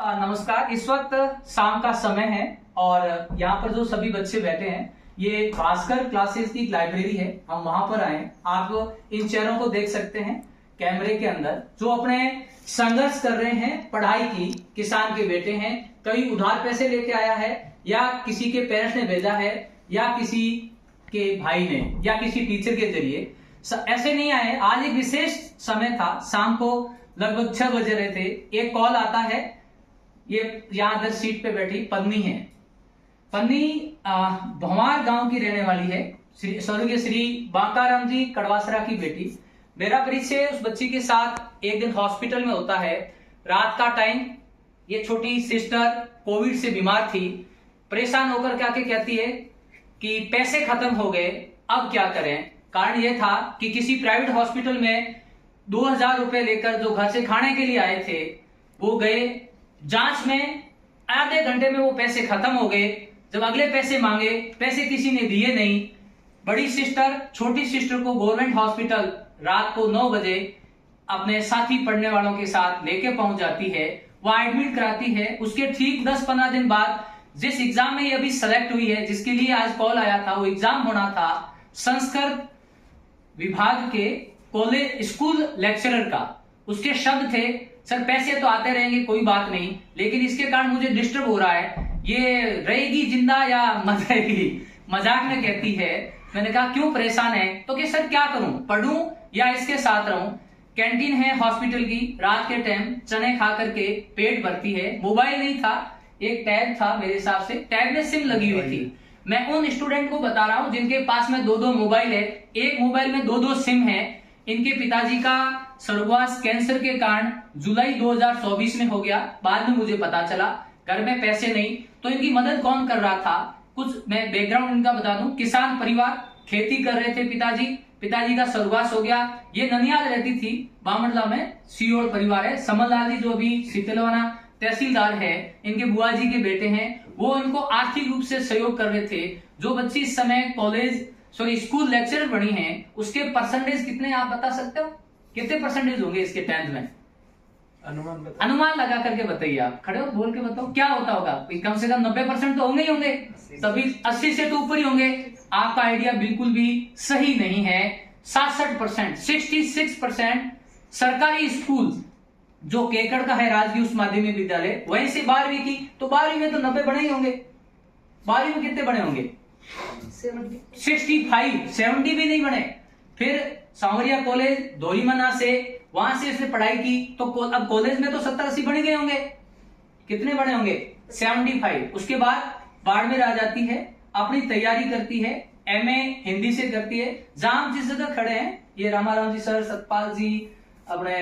नमस्कार। इस वक्त शाम का समय है और यहाँ पर जो सभी बच्चे बैठे हैं ये भास्कर क्लासेस की लाइब्रेरी है। हम वहां पर आए। आप इन चेहरों को देख सकते हैं कैमरे के अंदर, जो अपने संघर्ष कर रहे हैं पढ़ाई की। किसान के बेटे हैं, कभी उधार पैसे लेके आया है या किसी के पेरेंट्स ने भेजा है या किसी के भाई ने या किसी टीचर के जरिए। ऐसे नहीं आए। आज एक विशेष समय था, शाम को लगभग 6 बजे रहे थे। एक कॉल आता है। ये यहाँ इधर सीट पे बैठी पन्नी है। पन्नी भंवार गांव की रहने वाली है। स्वर्गीय श्री बांकाराम जी कड़वासरा की बेटी। मेरा परिचय उस बच्ची के साथ एक दिन हॉस्पिटल में होता है। रात का टाइम। ये छोटी सिस्टर कोविड से बीमार थी। परेशान होकर क्या कहती है कि पैसे खत्म हो गए, अब क्या करें। कारण यह था कि किसी प्राइवेट हॉस्पिटल में 2000 रुपए लेकर जो घर से खाने के लिए आए थे वो गए। जांच में आधे घंटे में वो पैसे खत्म हो गए। जब अगले पैसे मांगे, पैसे किसी ने दिए नहीं। बड़ी सिस्टर छोटी सिस्टर को गवर्नमेंट हॉस्पिटल रात को 9 बजे अपने साथी पढ़ने वालों के साथ लेके पहुंच जाती है। वहां एडमिट कराती है। उसके ठीक 10-15 दिन बाद जिस एग्जाम में ये अभी सेलेक्ट हुई है, जिसके लिए आज कॉल आया था, वो एग्जाम होना था संस्कृत विभाग के कॉलेज स्कूल लेक्चरर का। उसके शब्द थे, सर पैसे तो आते रहेंगे, कोई बात नहीं, लेकिन इसके कारण मुझे डिस्टर्ब हो रहा है। ये रहेगी जिंदा या मर जाएगी। मजाक में कहती है। मैंने कहा क्यों परेशान है? तो कि सर क्या करूं, पढ़ूं या इसके साथ रहूं। कैंटीन है हॉस्पिटल की। रात के टाइम चने खा करके पेट भरती है। मोबाइल नहीं था, एक टैब था मेरे हिसाब से। टैब में सिम लगी हुई थी। मैं उन स्टूडेंट को बता रहा हूं जिनके पास में 2-2 मोबाइल है। एक मोबाइल में 2-2 सिम है। इनके पिताजी का स्वर्गवास कैंसर के कारण जुलाई 2024 में हो गया। बाद में मुझे पता चला। घर में पैसे नहीं, तो इनकी मदद कौन कर रहा था? कुछ मैं बैकग्राउंड इनका बता दूं। किसान परिवार, खेती कर रहे थे पिताजी का स्वर्गवास हो गया। ये ननियाल रहती थी, बामंडला में। सियोड़ परिवार है। समललाल जी जो अभी सीतलवाना तहसीलदार है, इनके बुआ जी के बेटे हैं। वो इनको आर्थिक रूप से सहयोग कर रहे थे। जो बच्ची इस समय स्कूल लेक्चरर बनी है, उसके परसेंटेज कितने आप बता सकते हो? कितने परसेंटेज होंगे इसके 10th में? अनुमान लगा करके बताइए। आप खड़े हो, बोल के बताओ क्या होता होगा। कम से कम 90% तो होंगे ही होंगे, तभी 80 से तो ऊपर ही होंगे। आपका आइडिया बिल्कुल भी सही नहीं है। 67%, 66% सरकारी स्कूल जो केकड़ का है, राजकीय उच्च माध्यमिक विद्यालय, वहीं से 12वीं की। तो 12वीं में तो 90 बने ही होंगे। 12वीं में कितने बने होंगे? 65, 70 भी नहीं बने। फिर सांवरिया कॉलेज धोरीमना से, वहां से इसने पढ़ाई की। तो अब कॉलेज में तो 70-80 बन गए होंगे। कितने बने होंगे? 75। उसके बाद बाड़मेर आ जाती है, अपनी तैयारी करती है। MA हिंदी से करती है। जहां जिस जगह खड़े हैं, ये रामाराम जी सर, सतपाल जी, अपने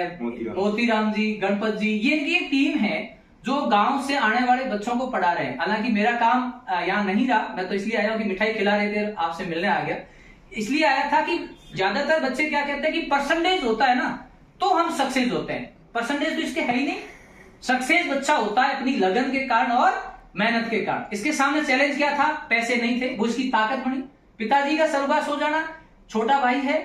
मोतीराम जी, गणपत जी, ये इनकी एक टीम है जो गांव से आने वाले बच्चों को पढ़ा रहे हैं। हालांकि मेरा काम यहाँ नहीं रहा। मैं तो इसलिए आया हूँ कि मिठाई खिला रहे थे, आपसे मिलने आ गया। इसलिए आया था कि ज्यादातर बच्चे क्या कहते हैं कि परसेंटेज होता है ना तो हम सक्सेस होते हैं। परसेंटेज तो इसके है ही नहीं। सक्सेस बच्चा होता है अपनी लगन के कारण और मेहनत के कारण। इसके सामने चैलेंज क्या था? पैसे नहीं थे, वो इसकी ताकत बनी। पिताजी का स्वर्गवास हो जाना, छोटा भाई है,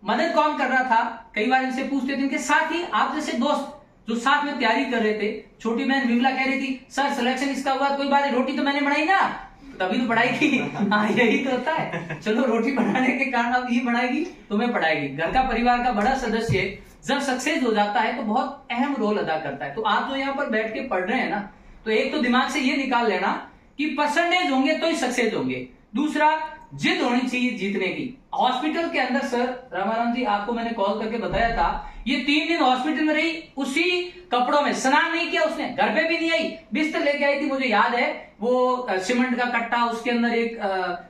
मदद कौन कर रहा था? कई बार इनसे पूछते थे। इनके साथ ही आप जैसे दोस्त जो साथ में तैयारी कर रहे थे। छोटी बहन विमला कह रही थी, सर सिलेक्शन इसका हुआ, कोई बात नहीं, रोटी तो मैंने बनाई ना, तभी तो पढ़ाई की। हाँ, यही तो होता है। चलो, रोटी बनाने के कारण अब ये बनाएगी, तुम्हें पढ़ाएगी। घर का परिवार का बड़ा सदस्य जब सक्सेस हो जाता है तो बहुत अहम रोल अदा करता है। तो आप जो यहाँ पर बैठ के पढ़ रहे हैं ना, तो एक तो दिमाग से ये निकाल लेना कि परसेंटेज होंगे तो ही सक्सेस होंगे। दूसरा, जिद होनी चाहिए जीतने की। हॉस्पिटल के अंदर सर रामाराम जी, आपको मैंने कॉल करके बताया था, ये 3 दिन हॉस्पिटल में रही, उसी कपड़ों में। स्नान नहीं किया उसने, घर पे भी नहीं आई, बिस्तर लेके आई थी। मुझे याद है वो सीमेंट का कट्टा, उसके अंदर एक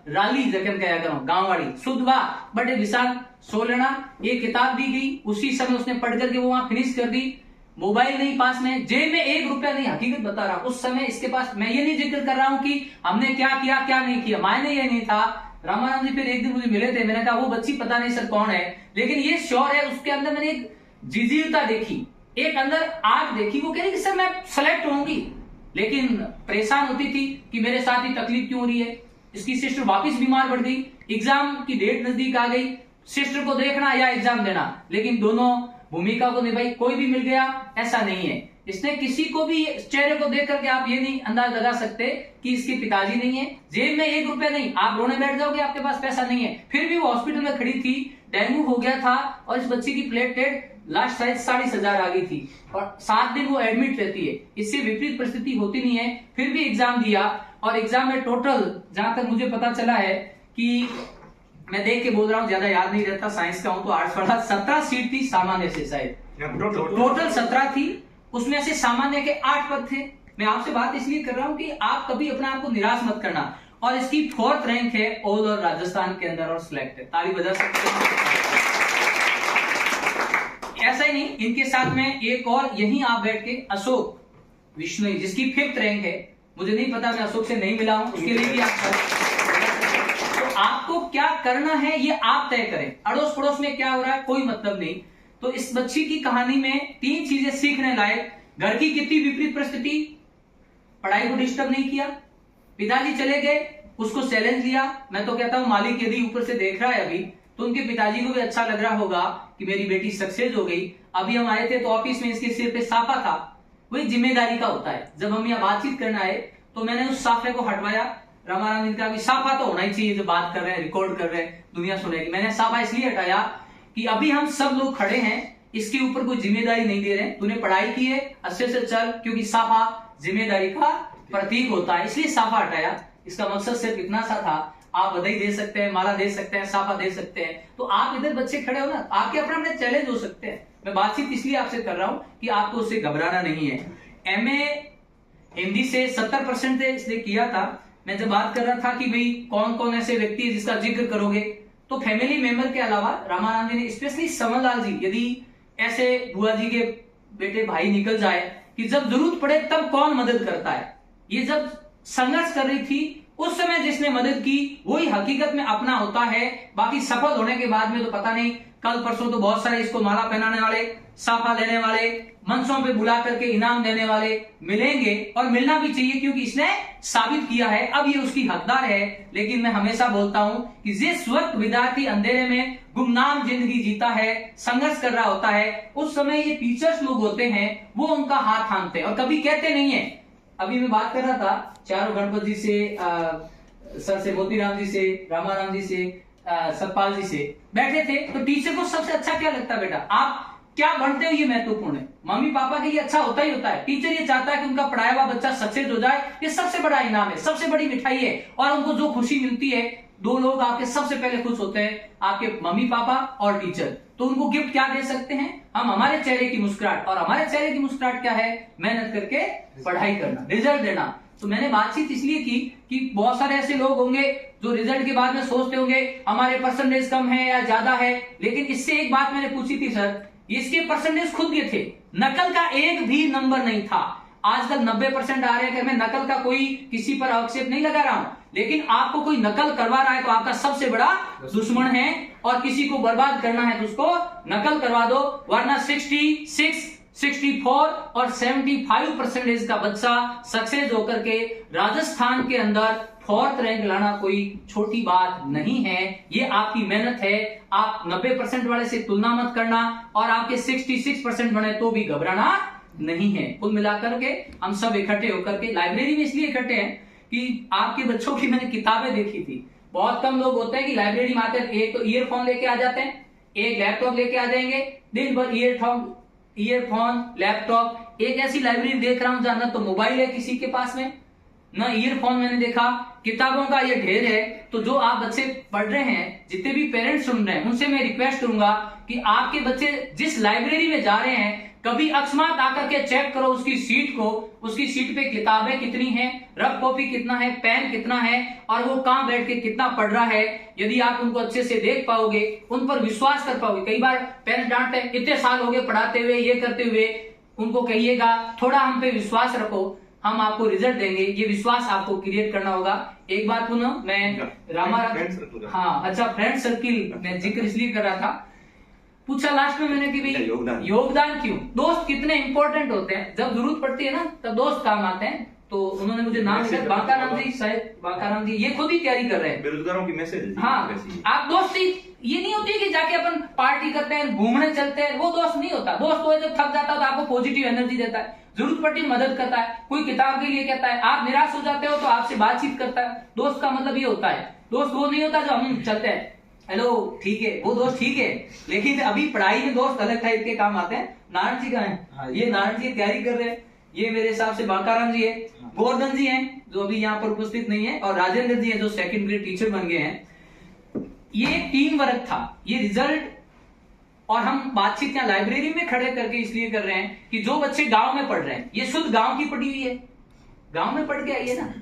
राली जखन कहा करो गांव वाली सुधवा बड़े विशाल सो लेना। एक किताब दी गई, उसी समय उसने पढ़ करके वो वहां फिनिश कर दी। मोबाइल नहीं पास में, जेब में 1 रुपया नहीं। हकीकत बता रहा हूं, उस समय इसके पास, मैं ये नहीं जिक्र कर रहा हूं कि हमने क्या किया क्या नहीं किया, मायने ये नहीं था। रामाराम जी फिर एक दिन मुझे मिले थे। मैंने कहा वो बच्ची पता नहीं सर कौन है, लेकिन ये श्योर है उसके अंदर मैंने एक जिजीरता देखी, एक अंदर आग देखी। वो कह रही कि सर मैं सेलेक्ट होंगी, लेकिन परेशान होती थी कि मेरे साथ ही तकलीफ क्यों हो रही है। इसकी सिस्टर वापस बीमार पड़ गई। एग्जाम की डेट नजदीक आ गई। सिस्टर को देखना या एग्जाम देना, लेकिन दोनों भूमिका को निभाई। कोई भी मिल गया ऐसा नहीं है। इसने किसी को भी चेहरे को देख करके आप ये नहीं अंदाज लगा सकते कि इसके पिताजी नहीं है, जेब में 1 रुपया नहीं, आप रोने बैठ जाओगे आपके पास पैसा नहीं है, फिर भी वो हॉस्पिटल में खड़ी थी, डेंगू हो गया था और इस बच्ची की प्लेटलेट लास्ट साइज 40,000 आ गई थी और 7 दिन वो एडमिट रहती है। इससे विपरीत परिस्थिति होती नहीं है, फिर भी एग्जाम दिया और एग्जाम में टोटल जहां तक मुझे पता चला है कि मैं देख के बोल रहा हूँ, ज्यादा याद नहीं रहता, साइंस का हूं तो आर्ट्स पढ़ा, 17 सीट थी सामान्य से, शायद टोटल 17 थी, उसमें से सामान्य के 8 पद थे। मैं आपसे बात इसलिए कर रहा हूं कि आप कभी अपने आप को निराश मत करना। और इसकी 4th रैंक है ऑल और राजस्थान के अंदर और सिलेक्ट है, ताली बजा सकते हैं। ऐसा ही नहीं, इनके साथ में एक और यहीं आप बैठ के अशोक विश्नोई जिसकी 5th रैंक है, मुझे नहीं पता, मैं अशोक से नहीं मिला हूं, उसके लिए भी आप तो आपको क्या करना है ये आप तय करें, अड़ोस पड़ोस में क्या हो रहा है कोई मतलब नहीं। तो इस बच्ची की कहानी में 3 चीजें सीखने लायक, घर की कितनी विपरीत परिस्थिति, पढ़ाई को डिस्टर्ब नहीं किया, पिताजी चले गए, उसको चैलेंज लिया। मैं तो कहता हूं मालिक यदि ऊपर से देख रहा है अभी तो उनके पिताजी को भी अच्छा लग रहा होगा कि मेरी बेटी सक्सेस हो गई। अभी हम आए थे तो ऑफिस में इसके सिर पे साफा था, वही जिम्मेदारी का होता है। जब हम यहाँ बातचीत करना है तो मैंने उस साफे को हटवाया, रामाराम जी का भी साफा तो होना ही चाहिए, जो बात कर रहे हैं रिकॉर्ड कर रहे हैं दुनिया सुनेगी। मैंने साफा इसलिए हटाया कि अभी हम सब लोग खड़े हैं, इसके ऊपर कोई जिम्मेदारी नहीं दे रहे, तूने पढ़ाई की है अच्छे से चल, क्योंकि साफा जिम्मेदारी का प्रतीक होता है, इसलिए साफा हटाया। इसका मकसद सिर्फ इतना सा था। आप बधाई दे सकते हैं, माला दे सकते हैं, साफा दे सकते हैं, तो आप इधर बच्चे खड़े हो ना, आपके अपने अपने चैलेंज हो सकते हैं। मैं बातचीत इसलिए आपसे कर रहा हूं कि आपको उससे घबराना नहीं है। एमए हिंदी से 70% इसने किया था। मैं जब बात कर रहा था कि भाई कौन कौन ऐसे व्यक्ति है जिसका जिक्र करोगे, तो फैमिली मेंबर के अलावा रामाराम जी ने स्पेशली समनलाल जी, यदि ऐसे बुआ जी के बेटे भाई निकल जाए कि जब जरूरत पड़े तब कौन मदद करता है, ये जब संघर्ष कर रही थी उस समय जिसने मदद की वही हकीकत में अपना होता है। बाकी सफल होने के बाद में तो पता नहीं, कल परसों तो बहुत सारे इसको माला पहनाने वाले, साफा लेने वाले, मंचों पे बुला करके इनाम देने वाले मिलेंगे, और मिलना भी चाहिए क्योंकि इसने साबित किया है, अब ये उसकी हकदार है। लेकिन मैं हमेशा बोलता हूं कि जिस वक्त विद्यार्थी अंधेरे में गुमनाम जिंदगी जीता है, संघर्ष कर रहा होता है, उस समय ये टीचर्स लोग होते हैं, वो उनका हाथ थामते हैं और कभी कहते नहीं है। अभी मैं बात कर रहा था चारों गणपत जी से, सर से, मोतीराम जी से, रामाराम जी से, सतपाल जी से बैठे थे, तो टीचर को सबसे अच्छा क्या लगता है, बेटा आप क्या बनते हो ये महत्वपूर्ण है। मम्मी पापा के लिए अच्छा होता ही होता है, टीचर ये चाहता है कि उनका पढ़ाया हुआ बच्चा सक्सेस हो जाए, ये सबसे बड़ा इनाम है, सबसे बड़ी मिठाई है। और उनको जो खुशी मिलती है, 2 लोग आपके सबसे पहले खुश होते हैं, आपके मम्मी पापा और टीचर। तो उनको गिफ्ट क्या दे सकते हैं हम, हमारे चेहरे की मुस्कुराहट, और हमारे चेहरे की मुस्कुराहट क्या है, मेहनत करके पढ़ाई करना, रिजल्ट देना। तो मैंने बातचीत इसलिए की कि बहुत सारे ऐसे लोग होंगे जो रिजल्ट के बाद में सोचते होंगे हमारे परसेंटेज कम है या ज्यादा है, लेकिन इससे एक बात मैंने पूछी थी, सर इसके परसेंटेज खुद के थे, नकल का एक भी नंबर नहीं था। आजकल 90% आ रहे हैं, मैं नकल का कोई किसी पर आक्षेप नहीं लगा रहा हूं, लेकिन आपको कोई नकल करवा रहा है तो आपका सबसे बड़ा दुश्मन है, और किसी को बर्बाद करना है तो उसको नकल करवा दो, वरना 66, 64 और 75% का बच्चा सक्सेस होकर के राजस्थान के अंदर 4th रैंक लाना कोई छोटी बात नहीं है। ये आपकी मेहनत है। आप 90% वाले से तुलना मत करना, और आपके 66% बने तो भी घबराना नहीं है। कुल मिलाकर के हम सब इकट्ठे होकर के लाइब्रेरी में इसलिए इकट्ठे हैं कि आपके बच्चों की मैंने किताबें देखी थी। बहुत कम लोग होते हैं कि लाइब्रेरी में आते हैं, एक तो ईयरफोन लेके आ जाते हैं, एक लैपटॉप लेके आ जाएंगे, दिन भर ईयरफोन लैपटॉप। एक ऐसी लाइब्रेरी देख रहा हूं जहां न तो मोबाइल है किसी के पास में, न ईयरफोन मैंने देखा, किताबों का ये ढेर है। तो जो आप बच्चे पढ़ रहे हैं, जितने भी पेरेंट्स सुन रहे हैं, उनसे मैं रिक्वेस्ट करूंगा कि आपके बच्चे जिस लाइब्रेरी में जा रहे हैं, कभी अकस्मात आकर के चेक करो उसकी सीट को, उसकी सीट पे किताबें कितनी हैं, रफ कॉपी कितना है, पेन कितना है, और वो कहां बैठ के कितना पढ़ रहा है। यदि आप उनको अच्छे से देख पाओगे, उन पर विश्वास कर पाओगे। कई बार पेरेंट्स डांटते हैं, इतने साल हो गए पढ़ाते हुए, ये करते हुए, उनको कहिएगा थोड़ा हम पे विश्वास रखो, हम आपको रिजल्ट देंगे। ये विश्वास आपको क्रिएट करना होगा। एक बात पुनः मैं अच्छा फ्रेंड सर्किल में जिक्र इसलिए कर रहा था, पूछा लास्ट में मैंने कि भाई योगदान क्यों, दोस्त कितने इंपॉर्टेंट होते हैं, जब जरूरत पड़ती है ना तब दोस्त काम आते हैं। तो उन्होंने मुझे नाम लिखा, बांकाराम जी, शायद बांकाराम जी, ये खुद ही तैयारी कर रहे हैं बेरोजगारों की मैसेज। हाँ, आप दोस्ती ये नहीं होती कि जाके अपन पार्टी करते हैं, घूमने चलते हैं, वो दोस्त नहीं होता। दोस्त वो जब थक जाता है तो आपको पॉजिटिव एनर्जी देता है। जरूरत पड़ती मदद करता है, कोई किताब के लिए कहता है, आप निराश हो जाते हो तो आपसे बातचीत करता है। दोस्त का मतलब ये होता है, दोस्त वो नहीं होता जो हम चलते हैं हेलो ठीक है, वो दोस्त ठीक है, लेकिन अभी पढ़ाई में दोस्त अलग टाइप के काम आते हैं। नारायण जी कहाँ हैं? ये नारायण जी तैयारी कर रहे हैं, ये मेरे हिसाब से बांकाराम जी है, गोवर्धन जी हैं जो अभी यहाँ पर उपस्थित नहीं है, और राजेंद्र जी हैं जो सेकंड ग्रेड टीचर बन गए हैं। ये टीम वर्क था, ये रिजल्ट। और हम बातचीत यहाँ लाइब्रेरी में खड़े करके इसलिए कर रहे हैं कि जो बच्चे गांव में पढ़ रहे हैं, ये शुद्ध गांव की पढ़ी हुई है, गांव में पढ़ के आई है ना,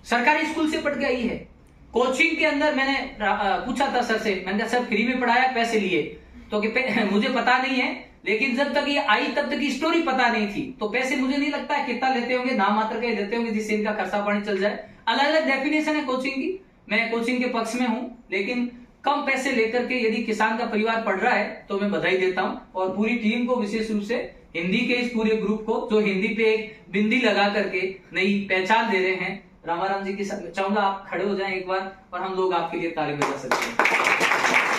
सरकारी स्कूल से पढ़ के आई है। कोचिंग के अंदर मैंने पूछा था सर से, मैंने कहा सर फ्री में पढ़ाया पैसे लिए? तो मुझे पता नहीं है, लेकिन जब तक ये आई तब तक स्टोरी पता नहीं थी, तो पैसे मुझे नहीं लगता है कितना लेते होंगे, नाम मात्र के लेते होंगे जिससे इनका खर्चा पानी चल जाए। अलग अलग डेफिनेशन है कोचिंग की, मैं कोचिंग के पक्ष में हूं, लेकिन कम पैसे लेकर के यदि किसान का परिवार पढ़ रहा है तो मैं बधाई देता हूं। और पूरी टीम को, विशेष रूप से हिंदी के इस पूरे ग्रुप को जो हिंदी पे एक बिंदी लगा करके नई पहचान दे रहे हैं, रामाराम जी की चाहूंगा आप खड़े हो जाएं एक बार और हम लोग आपके लिए ताली बजा सकते हैं।